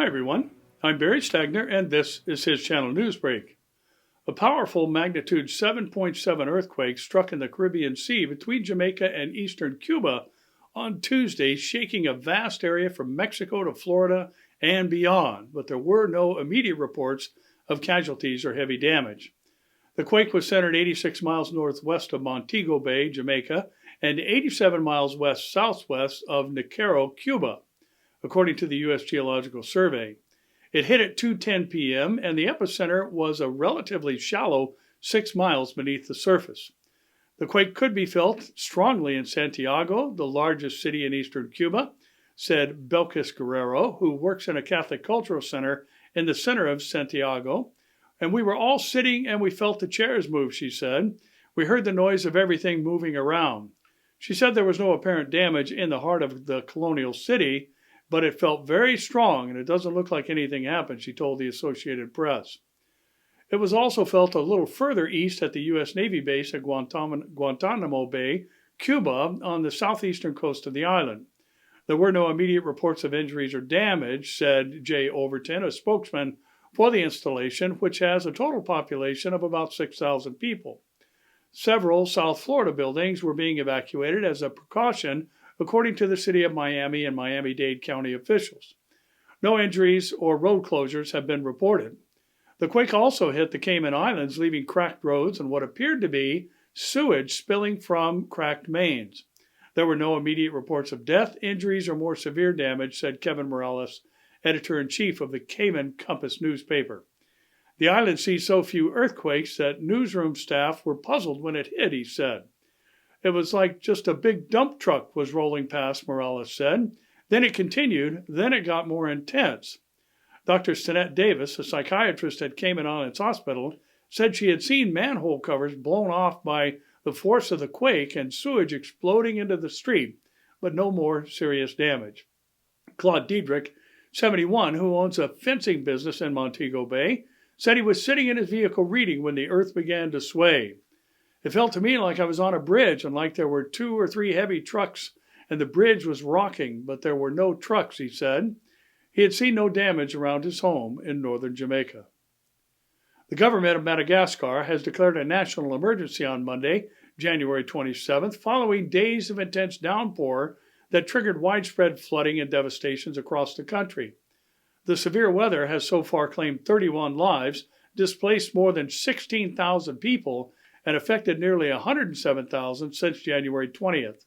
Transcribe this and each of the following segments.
Hi everyone, I'm Barry Stagner and this is his channel Newsbreak. A powerful magnitude 7.7 earthquake struck in the Caribbean Sea between Jamaica and eastern Cuba on Tuesday, shaking a vast area from Mexico to Florida and beyond, but there were no immediate reports of casualties or heavy damage. The quake was centered 86 miles northwest of Montego Bay, Jamaica, and 87 miles west-southwest of Nicaro, Cuba, according to the U.S. Geological Survey. It hit at 2:10 p.m., and the epicenter was a relatively shallow 6 miles beneath the surface. The quake could be felt strongly in Santiago, the largest city in eastern Cuba, said Belkis Guerrero, who works in a Catholic cultural center in the center of Santiago. And we were all sitting and we felt the chairs move, she said. We heard the noise of everything moving around. She said there was no apparent damage in the heart of the colonial city, but it felt very strong and it doesn't look like anything happened, she told the Associated Press. It was also felt a little further east at the U.S. Navy base at Guantanamo Bay, Cuba, on the southeastern coast of the island. There were no immediate reports of injuries or damage, said Jay Overton, a spokesman for the installation, which has a total population of about 6,000 people. Several South Florida buildings were being evacuated as a precaution, according to the city of Miami and Miami-Dade County officials. No injuries or road closures have been reported. The quake also hit the Cayman Islands, leaving cracked roads and what appeared to be sewage spilling from cracked mains. There were no immediate reports of death, injuries, or more severe damage, said Kevin Morales, editor-in-chief of the Cayman Compass newspaper. The island sees so few earthquakes that newsroom staff were puzzled when it hit, he said. It was like just a big dump truck was rolling past, Morales said. Then it continued, then it got more intense. Dr. Stanette Davis, a psychiatrist at Cayman Islands Hospital, said she had seen manhole covers blown off by the force of the quake and sewage exploding into the street, but no more serious damage. Claude Diedrich, 71, who owns a fencing business in Montego Bay, said he was sitting in his vehicle reading when the earth began to sway. It felt to me like I was on a bridge and like there were 2 or 3 heavy trucks and the bridge was rocking, but there were no trucks, he said. He had seen no damage around his home in northern Jamaica. The government of Madagascar has declared a national emergency on Monday, January 27th, following days of intense downpour that triggered widespread flooding and devastations across the country. The severe weather has so far claimed 31 lives, displaced more than 16,000 people, and affected nearly 107,000 since January 20th.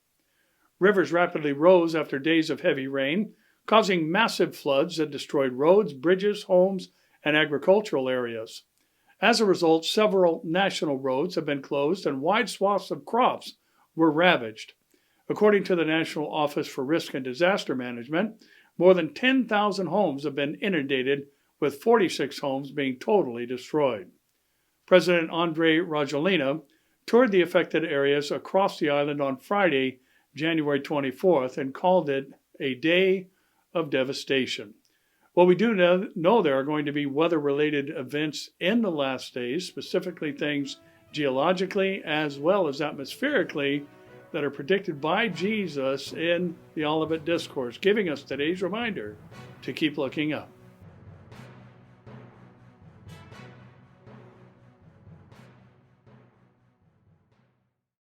Rivers rapidly rose after days of heavy rain, causing massive floods that destroyed roads, bridges, homes, and agricultural areas. As a result, several national roads have been closed and wide swaths of crops were ravaged. According to the National Office for Risk and Disaster Management, more than 10,000 homes have been inundated, with 46 homes being totally destroyed. President André Rajoelina toured the affected areas across the island on Friday, January 24th, and called it a day of devastation. Well, we do know there are going to be weather-related events in the last days, specifically things geologically as well as atmospherically that are predicted by Jesus in the Olivet Discourse, giving us today's reminder to keep looking up.